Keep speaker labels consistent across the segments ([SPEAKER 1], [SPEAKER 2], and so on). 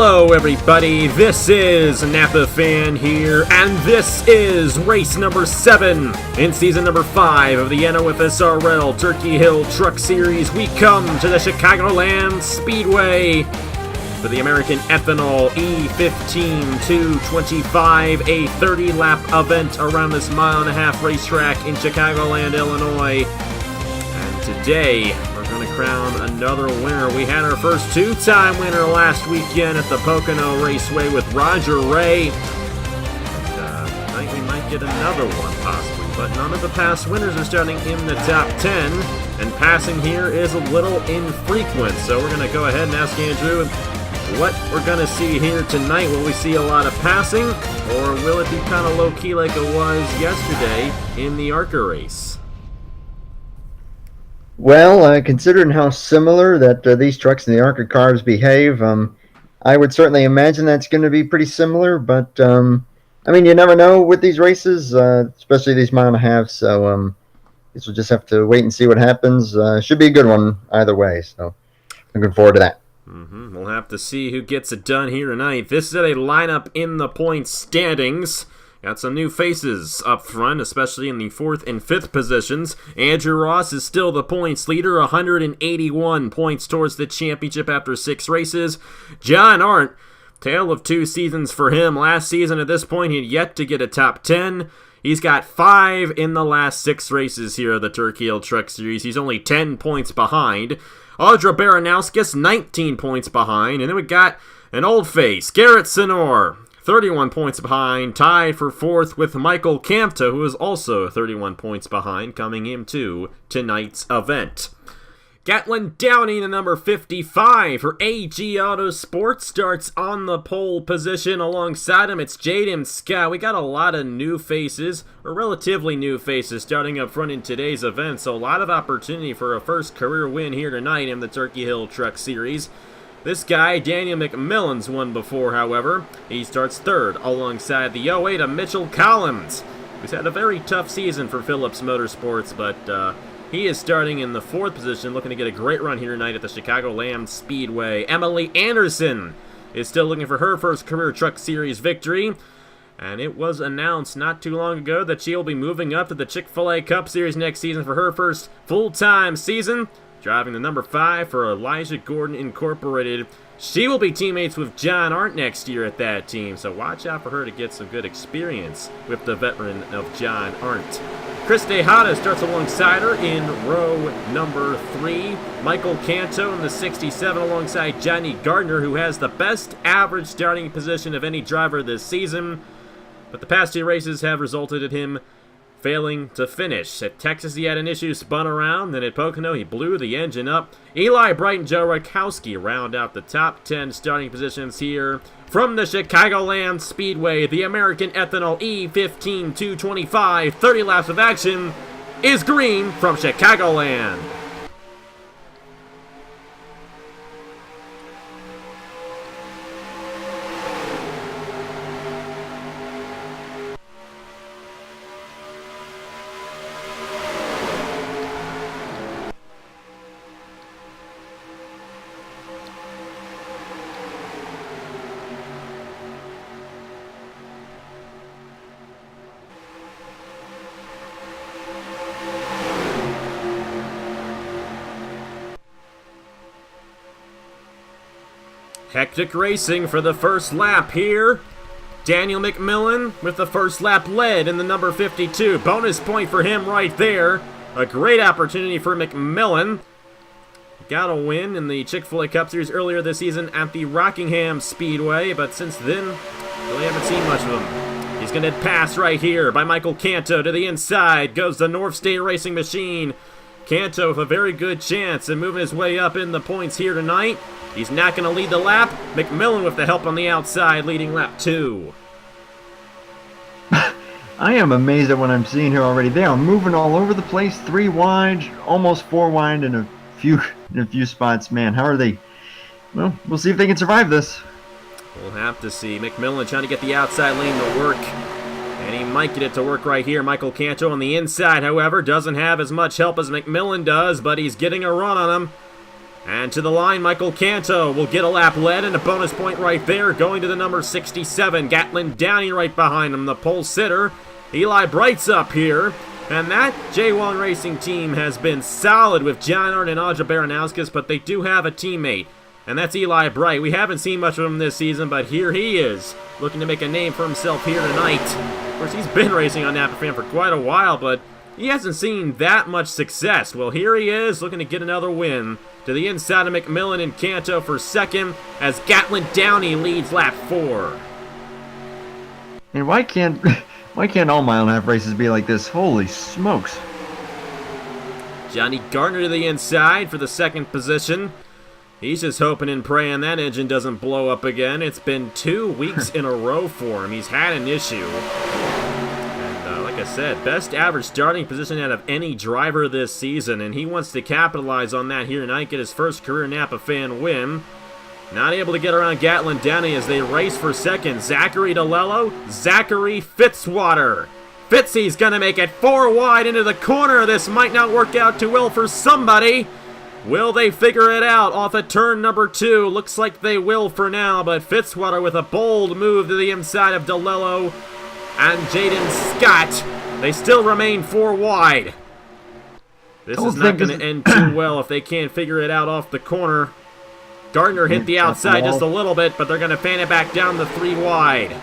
[SPEAKER 1] Hello everybody, this is Napa Fan here, and this is race number 7 in season number 5 of the NOFSRL Turkey Hill Truck Series. We come to the Chicagoland Speedway for the American Ethanol E15 225, a 30-lap event around this mile-and-a-half racetrack in Chicagoland, Illinois. And today, we're going to crown another winner. We had our first two-time winner last weekend at the Pocono Raceway with Roger Ray. And tonight we might get another one, possibly. But none of the past winners are starting in the top 10. And passing here is a little infrequent. So we're going to go ahead and ask Andrew what we're going to see here tonight. Will we see a lot of passing, or will it be kind of low-key like it was yesterday in the ARCA race?
[SPEAKER 2] Well, considering how similar that these trucks and the ARCA cars behave, I would certainly imagine that's going to be pretty similar. But, I mean, you never know with these races, especially these mile-and-a-halves. So I guess we'll just have to wait and see what happens. Should be a good one either way. So looking forward to that.
[SPEAKER 1] We'll have to see who gets it done here tonight. This is a lineup in the points standings. Got some new faces up front, especially in the 4th and 5th positions. Andrew Ross is still the points leader, 181 points towards the championship after 6 races. John Arndt, tale of 2 seasons for him. Last season at this point, he had yet to get a top 10. He's got 5 in the last 6 races here of the Turkey Hill Truck Series. He's only 10 points behind. Audra Baranowskis, 19 points behind. And then we got an old face, Garrett Senor, 31 points behind, tied for 4th with Michael Campta, who is also 31 points behind, coming into tonight's event. Gatlin Downey, the number 55 for AG Autosport, starts on the pole position. Alongside him, it's Jaden Scott. We got a lot of new faces, or relatively new faces, starting up front in today's event, so a lot of opportunity for a first career win here tonight in the Turkey Hill Truck Series. This guy, Daniel McMillan's won before, however. He starts 3rd alongside the 08 of Mitchell Collins, who's had a very tough season for Phillips Motorsports, but he is starting in the 4th position, looking to get a great run here tonight at the Chicagoland Speedway. Emily Anderson is still looking for her first career Truck Series victory, and it was announced not too long ago that she will be moving up to the Chick-fil-A Cup Series next season for her first full-time season, driving the number 5 for Elijah Gordon Incorporated. She will be teammates with John Arndt next year at that team, so watch out for her to get some good experience with the veteran of John Arndt. Chris Tejada starts alongside her in row number 3. Michael Canto in the 67 alongside Johnny Gardner, who has the best average starting position of any driver this season, but the past 2 races have resulted in him failing to finish. At Texas, he had an issue, spun around. Then at Pocono, he blew the engine up. Eli Bright and Joe Rakowski round out the top 10 starting positions here. From the Chicagoland Speedway, the American Ethanol E15 225, 30 laps of action, is green from Chicagoland. Hectic racing for the first lap here. Daniel McMillan with the first lap lead in the number 52. Bonus point for him right there. A great opportunity for McMillan. Got a win in the Chick-fil-A Cup Series earlier this season at the Rockingham Speedway, but since then, really haven't seen much of him. He's going to pass right here by Michael Canto to the inside. Goes the North State Racing Machine. Canto with a very good chance of moving his way up in the points here tonight. He's not going to lead the lap. McMillan with the help on the outside, leading lap 2.
[SPEAKER 2] I am amazed at what I'm seeing here already. They are moving all over the place, 3 wide, almost 4 wide in a few spots. Man, how are they? Well, we'll see if they can survive this.
[SPEAKER 1] We'll have to see. McMillan trying to get the outside lane to work. And he might get it to work right here. Michael Canto on the inside, however, doesn't have as much help as McMillan does, but he's getting a run on him. And to the line, Michael Canto will get a lap led and a bonus point right there, going to the number 67. Gatlin Downey right behind him, the pole sitter. Eli Bright's up here. And that J1 Racing team has been solid with John Art and Audra Baranauskas, but they do have a teammate, and that's Eli Bright. We haven't seen much of him this season, but here he is, looking to make a name for himself here tonight. Of course, he's been racing on Napa Fan for quite a while, but he hasn't seen that much success. Well, here he is, looking to get another win. To the inside of McMillan and Canto for second, as Gatlin Downey leads lap 4.
[SPEAKER 2] And why can't all mile-and-a-half races be like this? Holy smokes.
[SPEAKER 1] Johnny Gardner to the inside for the second position. He's just hoping and praying that engine doesn't blow up again. It's been 2 weeks in a row for him. He's had an issue. And like I said, best average starting position out of any driver this season, and he wants to capitalize on that here tonight, get his first career Napa Fan win. Not able to get around Gatlin Downey as they race for second. Zachary DeLello, Zachary Fitzwater. Fitzy's going to make it 4 wide into the corner. This might not work out too well for somebody. Will they figure it out off of turn number 2? Looks like they will for now, but Fitzwater with a bold move to the inside of DeLello and Jaden Scott. They still remain 4 wide. This is not going to end too well if they can't figure it out off the corner. Gardner hit the outside just a little bit, but they're going to fan it back down to 3 wide.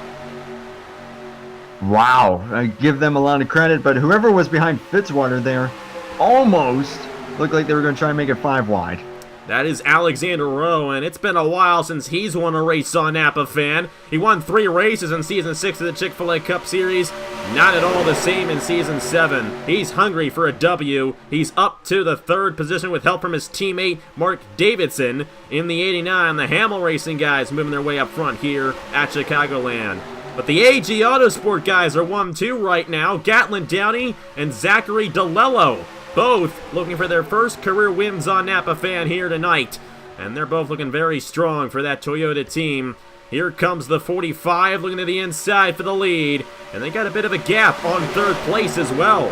[SPEAKER 2] Wow, I give them a lot of credit, but whoever was behind Fitzwater there almost looked like they were going to try and make it 5 wide.
[SPEAKER 1] That is Alexander Rowe, and it's been a while since he's won a race on Napa Fan. He won 3 races in Season 6 of the Chick-fil-A Cup Series. Not at all the same in Season 7. He's hungry for a W. He's up to the 3rd position with help from his teammate Mark Davidson in the 89. The Hamill Racing guys moving their way up front here at Chicagoland. But the AG Autosport guys are 1-2 right now. Gatlin Downey and Zachary DeLello, both looking for their first career wins on Napa Fan here tonight. And they're both looking very strong for that Toyota team. Here comes the 45 looking to the inside for the lead. And they got a bit of a gap on 3rd place as well.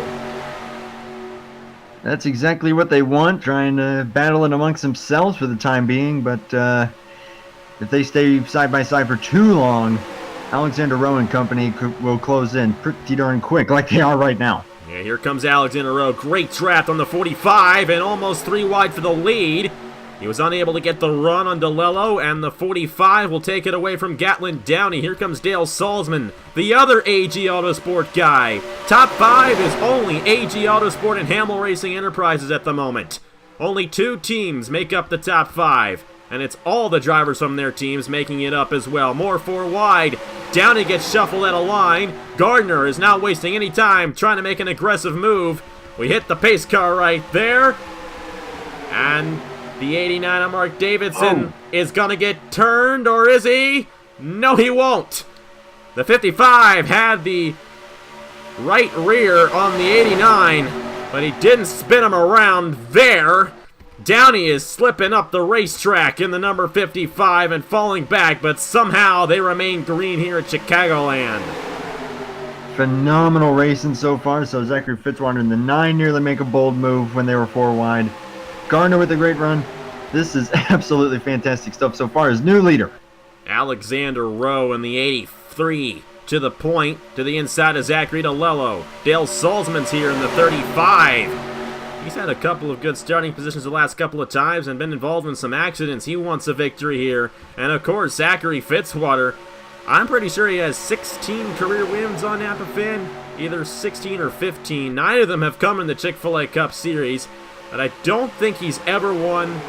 [SPEAKER 2] That's exactly what they want, trying to battle it amongst themselves for the time being. But if they stay side by side for too long, Alexander Rowe and company will close in pretty darn quick, like they are right now.
[SPEAKER 1] Yeah, here comes Alexander Rowe. Great draft on the 45 and almost 3 wide for the lead. He was unable to get the run on DeLello, and the 45 will take it away from Gatlin Downey. Here comes Dale Salzman, the other AG Autosport guy. Top 5 is only AG Autosport and Hamill Racing Enterprises at the moment. Only 2 teams make up the top 5, and it's all the drivers from their teams making it up as well. More 4 wide. Downey gets shuffled at a line. Gardner is not wasting any time trying to make an aggressive move. We hit the pace car right there. And the 89 of Mark Davidson is going to get turned, or is he? No, he won't. The 55 had the right rear on the 89, but he didn't spin him around there. Downey is slipping up the racetrack in the number 55 and falling back, but somehow they remain green here at Chicagoland.
[SPEAKER 2] Phenomenal racing so far. So Zachary Fitzwater in the 9 nearly make a bold move when they were 4 wide. Gardner with a great run. This is absolutely fantastic stuff so far. His new leader,
[SPEAKER 1] Alexander Rowe in the 83 to the point, to the inside of Zachary DeLello. Dale Salzman's here in the 35. He's had a couple of good starting positions the last couple of times and been involved in some accidents. He wants a victory here. And of course, Zachary Fitzwater, I'm pretty sure he has 16 career wins on Napa Fan, either 16 or 15. 9 of them have come in the Chick-fil-A Cup Series, but I don't think he's ever won.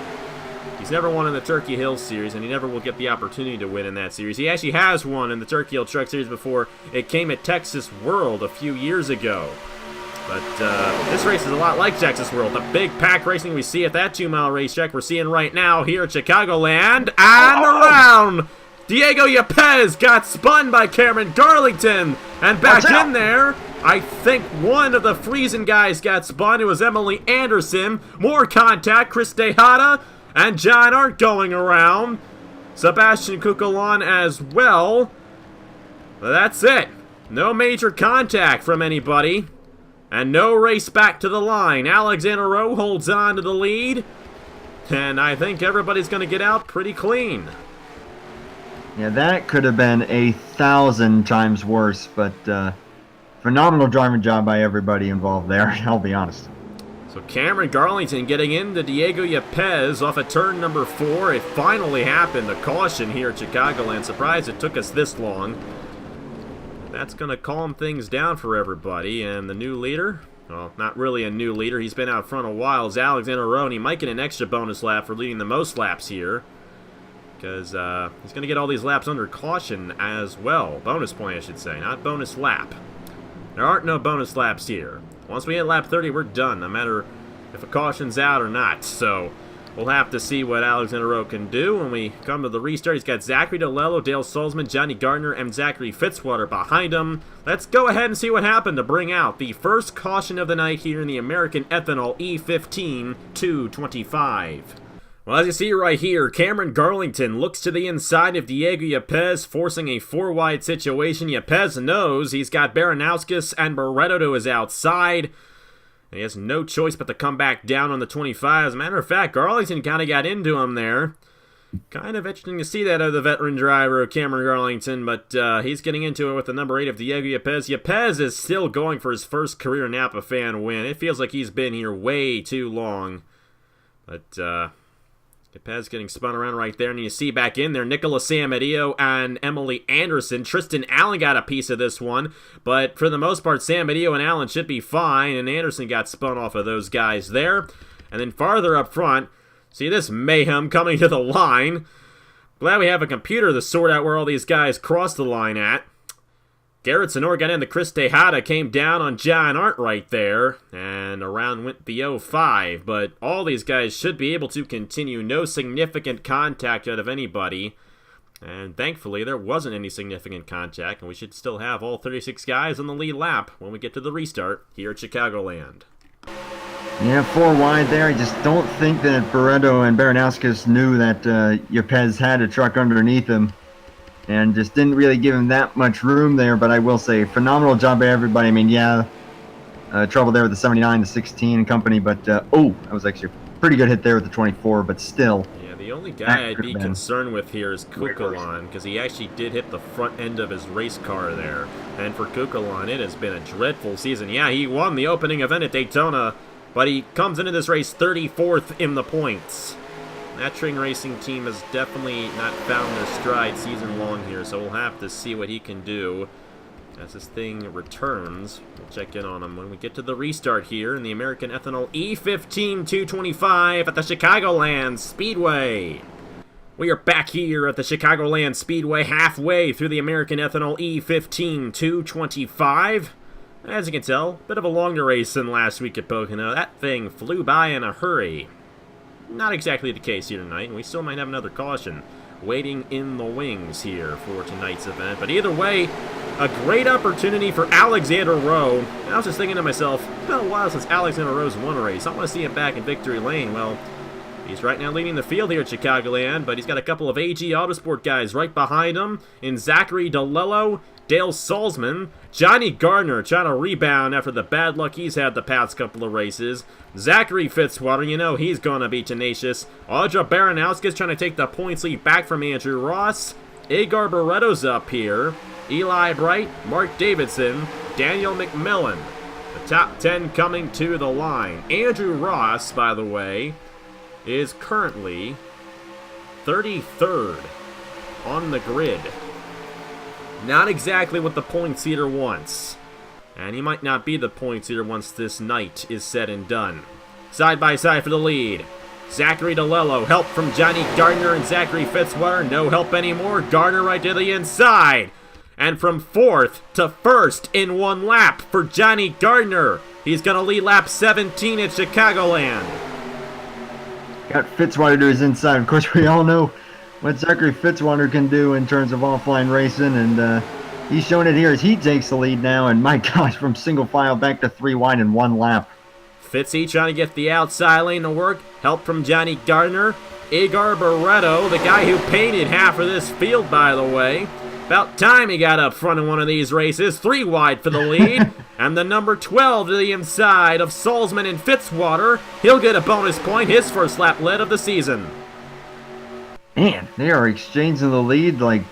[SPEAKER 1] He's never won in the Turkey Hill Series, and he never will get the opportunity to win in that series. He actually has won in the Turkey Hill Truck Series before. It came at Texas World a few years ago. But this race is a lot like Texas World. The big pack racing we see at that 2-mile racetrack we're seeing right now here at Chicagoland. And around! Diego Yepes got spun by Cameron Garlington. And back in there, I think one of the Friesen guys got spun. It was Emily Anderson. More contact, Chris Tejada and John Art going around. Sebastian Kukulon as well. But that's it. No major contact from anybody. And no race back to the line. Alexander Rowe holds on to the lead. and I think everybody's going to get out pretty clean.
[SPEAKER 2] Yeah, that could have been 1,000 times worse, but phenomenal driving job by everybody involved there, I'll be honest.
[SPEAKER 1] So Cameron Garlington getting into Diego Yepes off of turn number 4. It finally happened, a caution here at Chicagoland. Surprised it took us this long. That's going to calm things down for everybody, and the new leader, well, not really a new leader, he's been out front a while, is Alexander Rowe, and he might get an extra bonus lap for leading the most laps here, because he's going to get all these laps under caution as well. Bonus point, I should say, not bonus lap. There aren't no bonus laps here. Once we hit lap 30, we're done, no matter if a caution's out or not. So we'll have to see what Alexander Rowe can do when we come to the restart. He's got Zachary DeLello, Dale Salzman, Johnny Gardner, and Zachary Fitzwater behind him. Let's go ahead and see what happened to bring out the first caution of the night here in the American Ethanol E15 225. Well, as you see right here, Cameron Garlington looks to the inside of Diego Yepes, forcing a 4-wide situation. Yepes knows he's got Baranowskis and Barreto to his outside. And he has no choice but to come back down on the 25. As a matter of fact, Garlington kind of got into him there. Kind of interesting to see that out of the veteran driver, Cameron Garlington, but he's getting into it with the number 8 of Diego Yepes. Yepes is still going for his first career Napa fan win. It feels like he's been here way too long. But, Yepes getting spun around right there, and you see back in there Nicola Samadillo and Emily Anderson. Tristan Allen got a piece of this one, but for the most part, Samadillo and Allen should be fine, and Anderson got spun off of those guys there. And then farther up front, see this mayhem coming to the line. Glad we have a computer to sort out where all these guys cross the line at. Garrett Sonor got in, the Chris Tejada came down on John Arndt right there, and around went the 05, but all these guys should be able to continue. No significant contact out of anybody, and thankfully there wasn't any significant contact, and we should still have all 36 guys on the lead lap when we get to the restart here at Chicagoland.
[SPEAKER 2] Yeah, 4 wide there. I just don't think that Barreto and Baranowskis knew that Yepes had a truck underneath him, and just didn't really give him that much room there. But I will say, phenomenal job by everybody. I mean, yeah, trouble there with the 79, the 16 and company, but oh, that was actually a pretty good hit there with the 24, but still.
[SPEAKER 1] Yeah, the only guy I'd be concerned with here is Kukulon, because he actually did hit the front end of his race car there. And for Kukulon, it has been a dreadful season. Yeah, he won the opening event at Daytona, but he comes into this race 34th in the points. That Tring Racing team has definitely not found their stride season long here, so we'll have to see what he can do as this thing returns. We'll check in on him when we get to the restart here in the American Ethanol E15 225 at the Chicagoland Speedway. We are back here at the Chicagoland Speedway, halfway through the American Ethanol E15 225. As you can tell, a bit of a longer race than last week at Pocono. That thing flew by in a hurry. Not exactly the case here tonight, and we still might have another caution waiting in the wings here for tonight's event. But either way, a great opportunity for Alexander Rowe. And I was just thinking to myself, it's been a while since Alexander Rowe's won a race. I want to see him back in victory lane. Well, he's right now leading the field here at Chicagoland, but he's got a couple of AG Autosport guys right behind him in Zachary DeLello, Dale Salzman, Johnny Gardner trying to rebound after the bad luck he's had the past couple of races. Zachary Fitzwater, you know he's going to be tenacious. Audra Baranowskis trying to take the points lead back from Andrew Ross. Agar Barreto's up here. Eli Bright, Mark Davidson, Daniel McMillan. The top 10 coming to the line. Andrew Ross, by the way, is currently 33rd on the grid. Not exactly what the points leader wants. And he might not be the points leader once this night is said and done. Side by side for the lead. Zachary DeLello, help from Johnny Gardner and Zachary Fitzwater. No help anymore. Gardner right to the inside. And from 4th to 1st in one lap for Johnny Gardner. He's going to lead lap 17 at Chicagoland.
[SPEAKER 2] Got Fitzwater to his inside. Of course, we all know what Zachary Fitzwater can do in terms of offline racing, and he's showing it here as he takes the lead now, and my gosh, from single file back to 3 wide in one lap.
[SPEAKER 1] Fitzy trying to get the outside lane to work. Help from Johnny Gardner. Agar Barreto, the guy who painted half of this field, by the way. About time he got up front in one of these races. 3 wide for the lead. And the number 12 to the inside of Salzman and Fitzwater. He'll get a bonus point, his first lap lead of the season.
[SPEAKER 2] Man, they are exchanging the lead like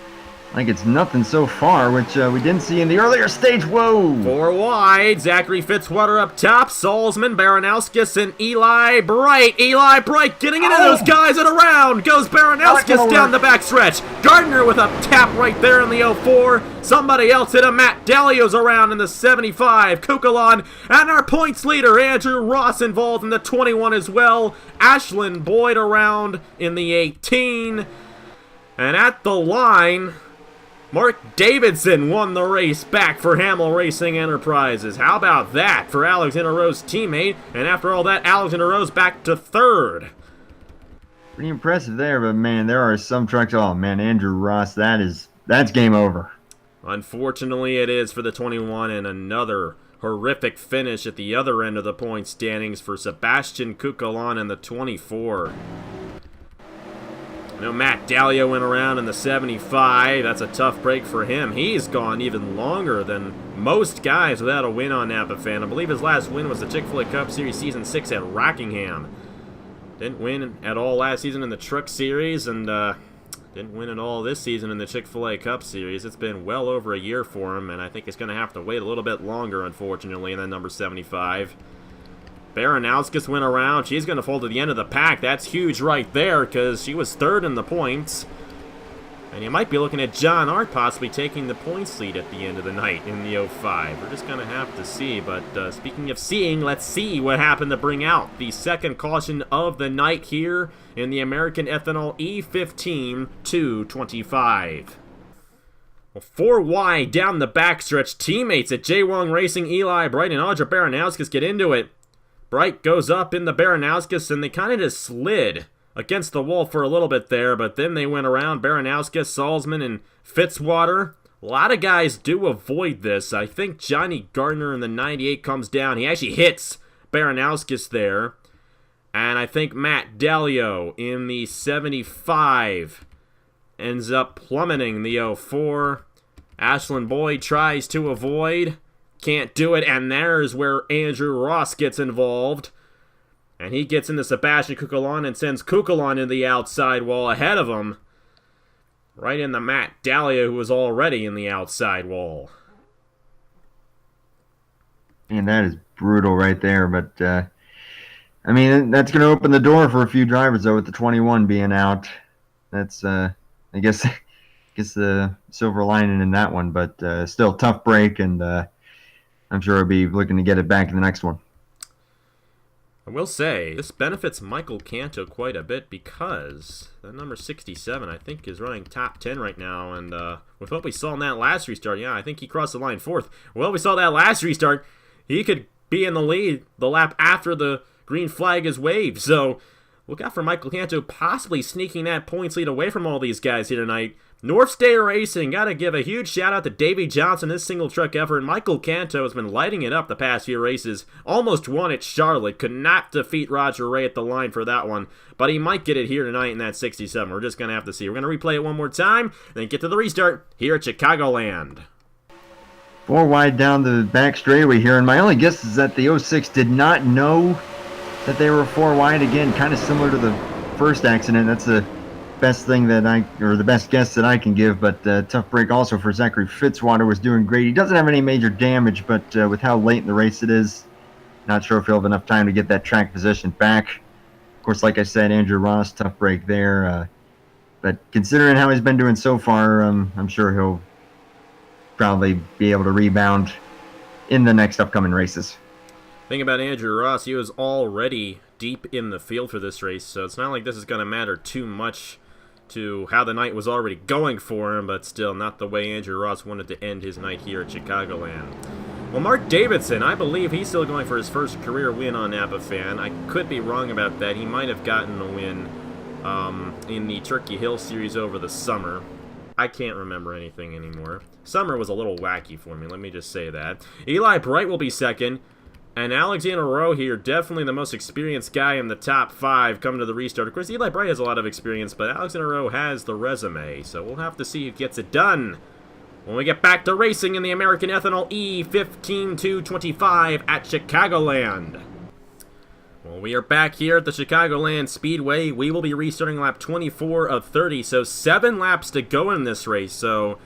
[SPEAKER 2] it's nothing so far, which we didn't see in the earlier stage. Whoa!
[SPEAKER 1] 4 wide, Zachary Fitzwater up top, Salzman, Baranowskis, and Eli Bright. Eli Bright getting into those guys, and around goes Baranowskis down the backstretch. Gardner with a tap right there in the 04. Somebody else hit him. Matt Dalio's around in the 75. Kukulon, and our points leader, Andrew Ross, involved in the 21 as well. Ashlyn Boyd around in the 18. And at the line, Mark Davidson won the race back for Hamill Racing Enterprises. How about that for Alexander Rowe's teammate? And after all that, Alexander Rowe's back to third.
[SPEAKER 2] Pretty impressive there, but man, there are some trucks. Oh man, Andrew Ross, that's game over.
[SPEAKER 1] Unfortunately, it is for the 21, and another horrific finish at the other end of the point standings for Sebastian Kukulon in the 24. You know, Matt Dalio went around in the 75. That's a tough break for him. He's gone even longer than most guys without a win on Napa Fan. I believe his last win was the Chick-fil-A Cup Series Season 6 at Rockingham. Didn't win at all last season in the Truck Series, and didn't win at all this season in the Chick-fil-A Cup Series. It's been well over a year for him, and I think he's going to have to wait a little bit longer, unfortunately, in that number 75. Baranowskis went around. She's going to fall to the end of the pack. That's huge right there because she was third in the points. And you might be looking at John Art possibly taking the points lead at the end of the night in the 05. We're just going to have to see. But speaking of seeing, let's see what happened to bring out the second caution of the night here in the American Ethanol E15 225. Well, 4 wide down the backstretch. Teammates at J. Wong Racing, Eli Bright and Audra Baranowskis get into it. Bright goes up in the Baranowskis, and they kind of just slid against the wall for a little bit there, but then they went around Baranowskis, Salzman, and Fitzwater. A lot of guys do avoid this. I think Johnny Gardner in the 98 comes down. He actually hits Baranowskis there. And I think Matt Dalio in the 75 ends up plummeting the 04. Ashlyn Boyd tries to avoid. Can't do it, and there's where Andrew Ross gets involved. And he gets into Sebastian Kukulon and sends Kukulon in the outside wall ahead of him. Right in the Matt Dalio, who was already in the outside wall.
[SPEAKER 2] And that is brutal right there, but I mean, that's going to open the door for a few drivers, though, with the 21 being out. That's, I guess the silver lining in that one, but still tough break, and I'm sure I'll be looking to get it back in the next one.
[SPEAKER 1] I will say, this benefits Michael Canto quite a bit because that number 67, I think, is running top 10 right now. And with what we saw in that last restart, yeah, I think he crossed the line fourth. Well, we saw that last restart, he could be in the lead the lap after the green flag is waved. So look out for Michael Canto possibly sneaking that points lead away from all these guys here tonight. North State Racing, got to give a huge shout out to Davey Johnson, his single truck effort. Michael Canto has been lighting it up the past few races. Almost won at Charlotte. Could not defeat Roger Ray at the line for that one. But he might get it here tonight in that 67. We're just going to have to see. We're going to replay it one more time, then get to the restart here at Chicagoland.
[SPEAKER 2] 4 wide down the back straightaway here, and my only guess is that the 06 did not know that they were 4 wide again, kind of similar to the first accident. That's the best thing that the best guess that I can give, but tough break also for Zachary Fitzwater. Was doing great. He doesn't have any major damage, but with how late in the race it is, not sure if he'll have enough time to get that track position back. Of course, like I said, Andrew Ross, tough break there, but considering how he's been doing so far, I'm sure he'll probably be able to rebound in the next upcoming races.
[SPEAKER 1] Thing about Andrew Ross, he was already deep in the field for this race, so it's not like this is going to matter too much to how the night was already going for him, but still not the way Andrew Ross wanted to end his night here at Chicagoland. Well, Mark Davidson, I believe he's still going for his first career win on Napa Fan. I could be wrong about that. He might have gotten a win in the Turkey Hill Series over the summer. I can't remember anything anymore. Summer was a little wacky for me, let me just say that. Eli Bright will be second. And Alexander Rowe here, definitely the most experienced guy in the top 5 coming to the restart. Of course, Eli Bright has a lot of experience, but Alexander Rowe has the resume, so we'll have to see who gets it done when we get back to racing in the American Ethanol E15 225 at Chicagoland. Well, we are back here at the Chicagoland Speedway. We will be restarting lap 24 of 30, so 7 laps to go in this race. So,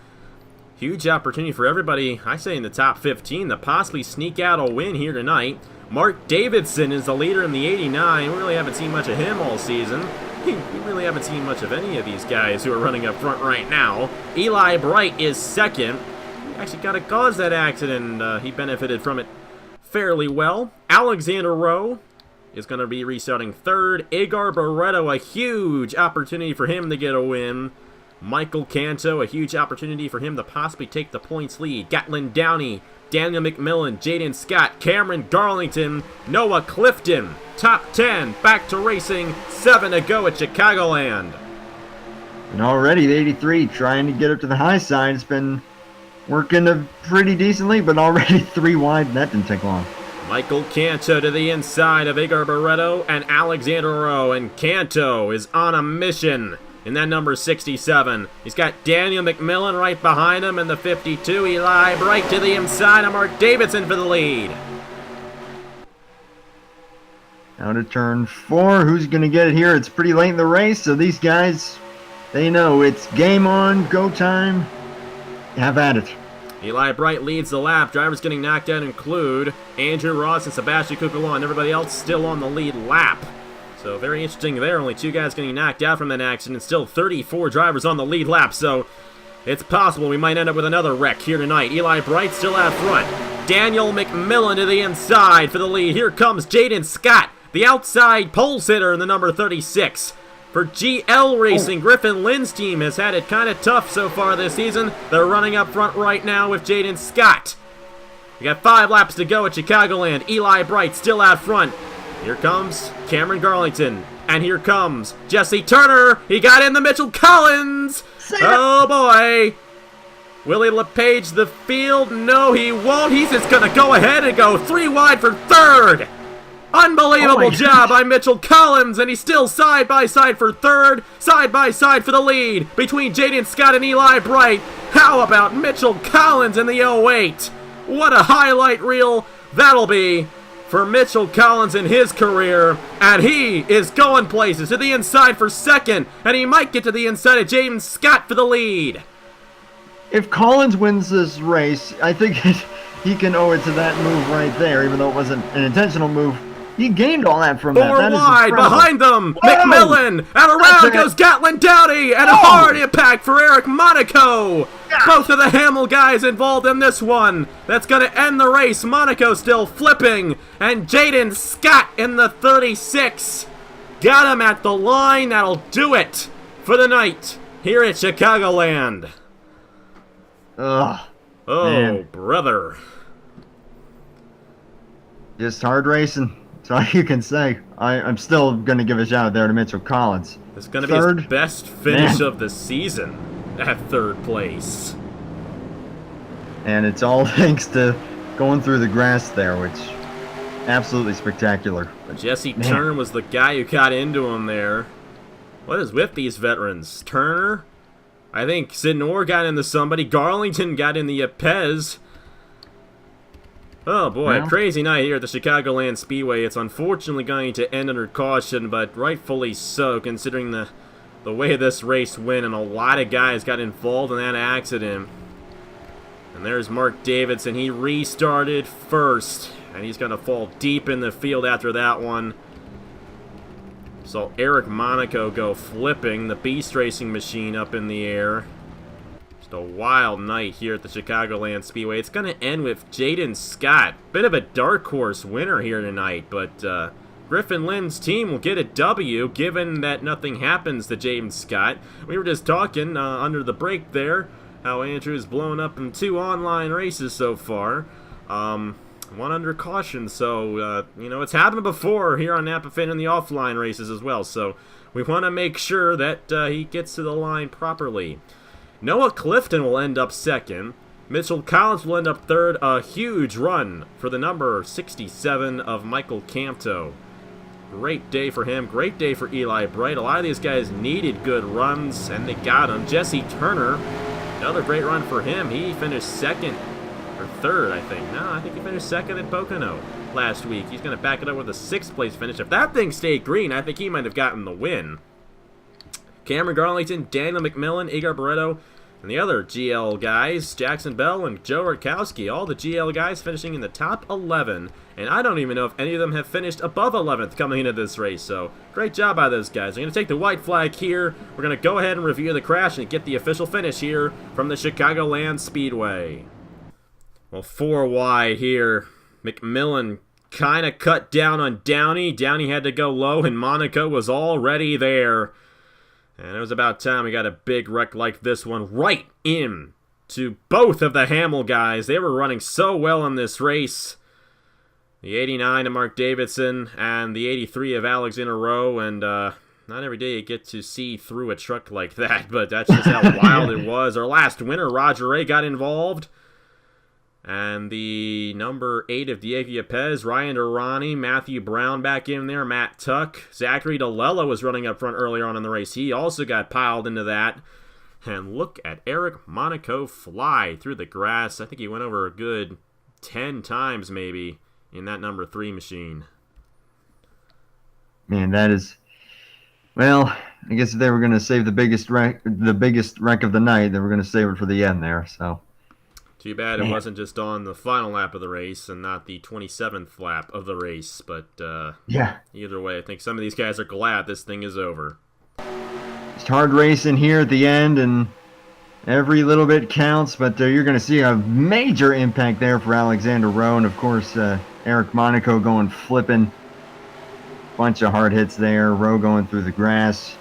[SPEAKER 1] huge opportunity for everybody, I say in the top 15, to possibly sneak out a win here tonight. Mark Davidson is the leader in the 89. We really haven't seen much of him all season. We really haven't seen much of any of these guys who are running up front right now. Eli Bright is second. He actually got to cause that accident. He benefited from it fairly well. Alexander Rowe is going to be restarting third. Igar Barreto, a huge opportunity for him to get a win. Michael Canto, a huge opportunity for him to possibly take the points lead. Gatlin Downey, Daniel McMillan, Jaden Scott, Cameron Garlington, Noah Clifton. Top 10, back to racing, 7 to go at Chicagoland.
[SPEAKER 2] And already the 83 trying to get up to the high side. It's been working pretty decently, but already 3 wide, and that didn't take long.
[SPEAKER 1] Michael Canto to the inside of Igar Barreto and Alexander Rowe, and Canto is on a mission in that number 67. He's got Daniel McMillan right behind him in the 52. Eli Bright to the inside of Mark Davidson for the lead.
[SPEAKER 2] Now to turn 4. Who's going to get it here? It's pretty late in the race, so these guys, they know it's game on, go time. Have at it.
[SPEAKER 1] Eli Bright leads the lap. Drivers getting knocked out include Andrew Ross and Sebastian Cucalon. Everybody else still on the lead lap. So very interesting there. Only 2 guys getting knocked out from that accident. Still 34 drivers on the lead lap. So it's possible we might end up with another wreck here tonight. Eli Bright still out front. Daniel McMillan to the inside for the lead. Here comes Jaden Scott, the outside pole sitter in the number 36. For GL Racing, Griffin Lynn's team has had it kind of tough so far this season. They're running up front right now with Jaden Scott. We got 5 laps to go at Chicagoland. Eli Bright still out front. Here comes Cameron Garlington. And here comes Jesse Turner. He got in the Mitchell Collins. Oh boy. Will he LePage the field? No, he won't. He's just going to go ahead and go 3 wide for third. Unbelievable job by Mitchell Collins, and he's still side by side for third, side by side for the lead between Jaden Scott and Eli Bright. How about Mitchell Collins in the 08? What a highlight reel that'll be for Mitchell Collins in his career, and he is going places to the inside for second, and he might get to the inside of Jaden Scott for the lead.
[SPEAKER 2] If Collins wins this race, I think he can owe it to that move right there, even though it wasn't an intentional move. He gained all that from that.
[SPEAKER 1] 4
[SPEAKER 2] That is
[SPEAKER 1] wide
[SPEAKER 2] incredible.
[SPEAKER 1] behind them.
[SPEAKER 2] Whoa!
[SPEAKER 1] McMillan, and around goes Gatlin Downey, and a hard impact for Eric Monaco. Both of the Hamill guys involved in this one. That's going to end the race. Monaco still flipping, and Jaden Scott in the 36. Got him at the line. That'll do it for the night here at Chicagoland.
[SPEAKER 2] Ugh.
[SPEAKER 1] Oh,
[SPEAKER 2] man.
[SPEAKER 1] Brother.
[SPEAKER 2] Just hard racing. That's all you can say. I'm still going to give a shout out there to Mitchell Collins.
[SPEAKER 1] It's going to be his best finish of the season at 3rd place.
[SPEAKER 2] And it's all thanks to going through the grass there, which absolutely spectacular.
[SPEAKER 1] Jesse Turner was the guy who got into him there. What is with these veterans? Turner? I think Sidnor got into somebody. Garlington got in the Pez. Oh boy, a crazy night here at the Chicagoland Speedway. It's unfortunately going to end under caution, but rightfully so, considering the way this race went, and a lot of guys got involved in that accident. And there's Mark Davidson. He restarted first, and he's going to fall deep in the field after that one. So Eric Monaco go flipping, the Beast Racing machine up in the air. Just a wild night here at the Chicagoland Speedway. It's going to end with Jaden Scott. Bit of a dark horse winner here tonight, but Griffin Lynn's team will get a W, given that nothing happens to Jaden Scott. We were just talking under the break there, how Andrew's blown up in 2 online races so far. One under caution, so, you know, it's happened before here on Napa Fin in the offline races as well, so we want to make sure that he gets to the line properly. Noah Clifton will end up second. Mitchell Collins will end up third. A huge run for the number 67 of Michael Canto. Great day for him. Great day for Eli Bright. A lot of these guys needed good runs, and they got them. Jesse Turner Another great run for him. He finished second or third, I think. No, I think he finished second at Pocono last week. He's going to back it up with a 6th place finish. If that thing stayed green, I think he might have gotten the win. Cameron Garlington, Daniel McMillan, Igor Barreto, and the other GL guys, Jackson Bell and Joe Rutkowski, all the GL guys finishing in the top 11. And I don't even know if any of them have finished above 11th coming into this race. So, great job by those guys. We're going to take the white flag here. We're going to go ahead and review the crash and get the official finish here from the Chicagoland Speedway. Well, 4 wide here. McMillan kind of cut down on Downey. Downey had to go low, and Monaco was already there. And it was about time we got a big wreck like this one right in to both of the Hamill guys. They were running so well in this race. The 89 of Mark Davidson and the 83 of Alexander Rowe. And not every day you get to see through a truck like that, but that's just how wild it was. Our last winner, Roger Ray, got involved. And the number 8 of Diego Pez, Ryan Durrani, Matthew Brown back in there, Matt Tuck. Zachary DeLello was running up front earlier on in the race. He also got piled into that. And look at Eric Monaco fly through the grass. I think he went over a good 10 times maybe in that number 3 machine.
[SPEAKER 2] Man, that is... Well, I guess if they were going to save the biggest wreck of the night, they were going to save it for the end there, so...
[SPEAKER 1] Too bad it wasn't just on the final lap of the race and not the 27th lap of the race. But
[SPEAKER 2] yeah,
[SPEAKER 1] either way, I think some of these guys are glad this thing is over.
[SPEAKER 2] It's hard racing here at the end, and every little bit counts. But you're going to see a major impact there for Alexander Rowe. And, of course, Eric Monaco going flipping. Bunch of hard hits there. Rowe going through the grass.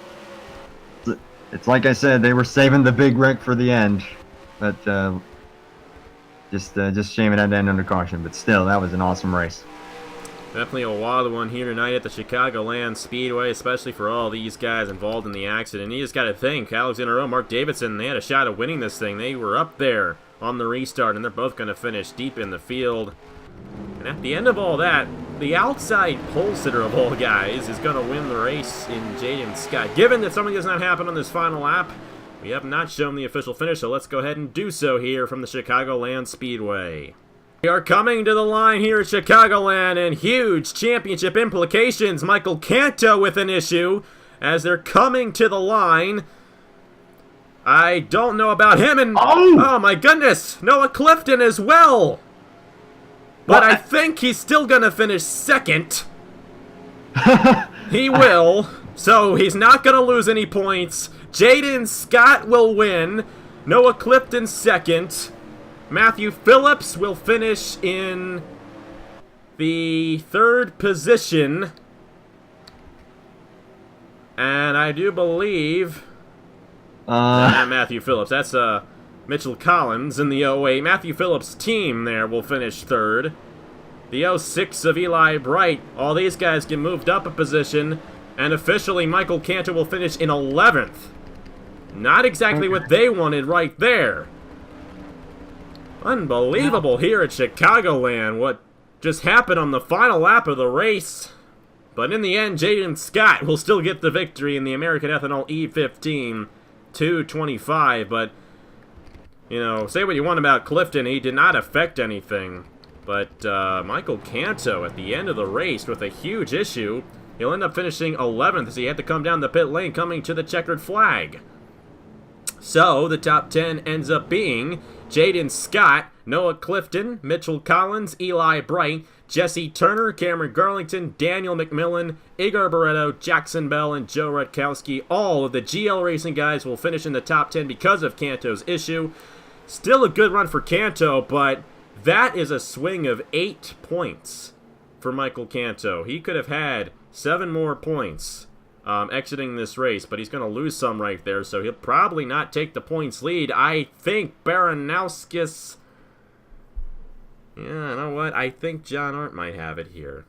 [SPEAKER 2] It's like I said, they were saving the big wreck for the end. But... Just shame it had to end under caution, but still, that was an awesome race.
[SPEAKER 1] Definitely a wild one here tonight at the Chicagoland Speedway, especially for all these guys involved in the accident. You just got to think, Alexander Rowe, Mark Davidson, they had a shot at winning this thing. They were up there on the restart, and they're both going to finish deep in the field. And at the end of all that, the outside pole sitter of all guys is going to win the race in Jaden Scott. Given that something does not happen on this final lap, we have not shown the official finish, so let's go ahead and do so here from the Chicagoland Speedway. We are coming to the line here at Chicagoland, and huge championship implications. Michael Canto with an issue as they're coming to the line. I don't know about him, and oh my goodness, Noah Clifton as well. But I think he's still going to finish second. He will, so he's not going to lose any points. Jaden Scott will win. Noah Clifton second. Matthew Phillips will finish in the 3rd position. And I do believe... not Matthew Phillips. That's Mitchell Collins in the 08. Matthew Phillips' team there will finish 3rd. The 06 of Eli Bright. All these guys get moved up a position. And officially, Michael Cantor will finish in 11th. Not exactly what they wanted right there. Unbelievable here at Chicagoland. What just happened on the final lap of the race. But in the end, Jaden Scott will still get the victory in the American Ethanol E15 225. But, you know, say what you want about Clifton, he did not affect anything. But Michael Canto at the end of the race with a huge issue. He'll end up finishing 11th as he had to come down the pit lane coming to the checkered flag. So, the top 10 ends up being Jaden Scott, Noah Clifton, Mitchell Collins, Eli Bright, Jesse Turner, Cameron Garlington, Daniel McMillan, Igor Barreto, Jackson Bell, and Joe Rutkowski. All of the GL Racing guys will finish in the top 10 because of Canto's issue. Still a good run for Canto, but that is a swing of 8 points for Michael Canto. He could have had 7 more points exiting this race, but he's going to lose some right there, so he'll probably not take the points lead. I think Baranowskis... Yeah, you know what? I think John Arndt might have it here.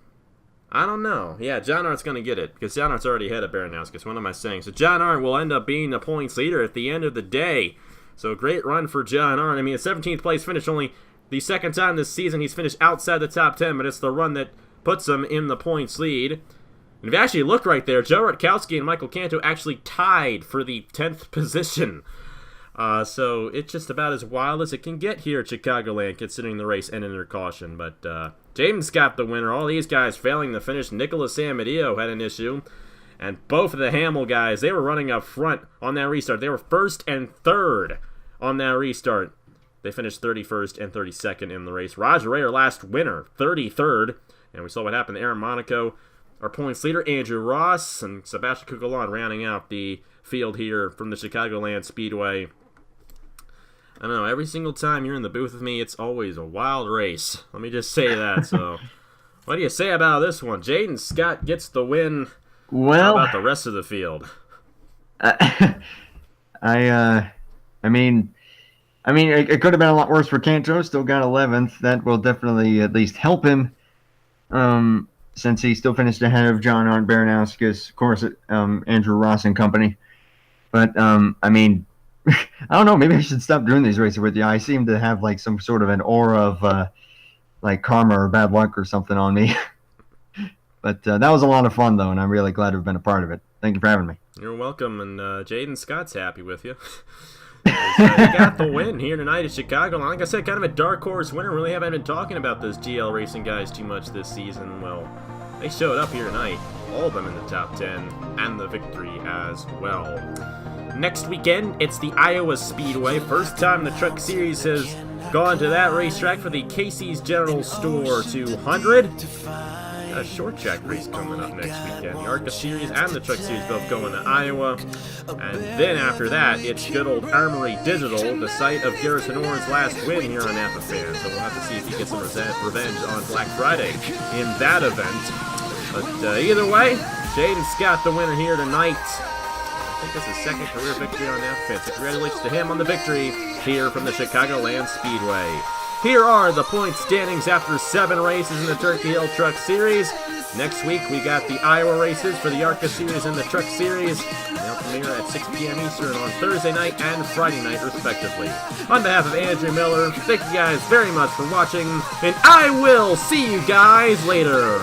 [SPEAKER 1] I don't know. Yeah, John Arndt's going to get it, because John Arndt's already ahead of Baranowskis. What am I saying? So John Arndt will end up being the points leader at the end of the day. So great run for John Arndt. I mean, a 17th place finish, only the second time this season he's finished outside the top 10, but it's the run that puts him in the points lead. And if you actually look right there, Joe Rutkowski and Michael Canto actually tied for the 10th position. So it's just about as wild as it can get here at Chicagoland, considering the race ended under caution. But James got the winner. All these guys failing to finish. Nicholas Amadio had an issue. And both of the Hamill guys, they were running up front on that restart. They were first and third on that restart. They finished 31st and 32nd in the race. Roger Ray, our last winner, 33rd. And we saw what happened to Aaron Monaco. Our points leader, Andrew Ross, and Sebastian Cuccolon rounding out the field here from the Chicagoland Speedway. I don't know, every single time you're in the booth with me, it's always a wild race. Let me just say that. So, what do you say about this one? Jaden Scott gets the win.
[SPEAKER 3] Well,
[SPEAKER 1] how about the rest of the field?
[SPEAKER 3] I mean, it could have been a lot worse for Canto. Still got 11th. That will definitely at least help him, since he still finished ahead of John Arndt, Baranowskis, of course, Andrew Ross and company. But I mean, I don't know. Maybe I should stop doing these races with you. I seem to have like some sort of an aura of like karma or bad luck or something on me. But that was a lot of fun, though, and I'm really glad to have been a part of it. Thank you for having me.
[SPEAKER 1] You're welcome, and Jaden Scott's happy with you. He got the win here tonight at Chicago. Like I said, kind of a dark horse winner. Really haven't been talking about those GL racing guys too much this season. Well, they showed up here tonight, all of them in the top 10, and the victory as well. Next weekend, it's the Iowa Speedway. First time the Truck Series has gone to that racetrack for the Casey's General Store 200. Got a short track race coming up next weekend. The ARCA Series and the Truck Series both going to Iowa. And then after that, it's good old Armory Digital, the site of Garrison Orr's last win here on Napa Fan. So we'll have to see if he gets some revenge on Black Friday in that event. But either way, Jaden Scott the winner here tonight. I think that's his second career victory on Napa Fan. So congratulations to him on the victory here from the Chicagoland Speedway. Here are the point standings after 7 races in the Turkey Hill Truck Series. Next week, we got the Iowa races for the ARCA Series and the Truck Series. They'll premiere at 6 p.m. Eastern on Thursday night and Friday night, respectively. On behalf of Andrew Miller, thank you guys very much for watching, and I will see you guys later.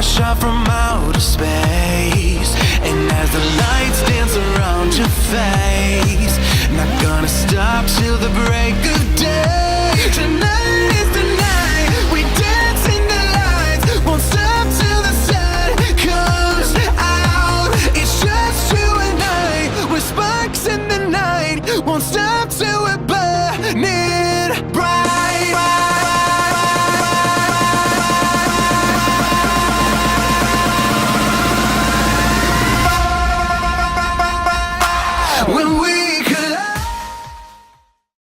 [SPEAKER 4] Shot from outer space, and as the lights dance around your face, not gonna stop till the break of day. Tonight is the night we dance in the lights, won't stop till the sun comes out. It's just you and I, with sparks in the night, won't stop till we're burning bright. When we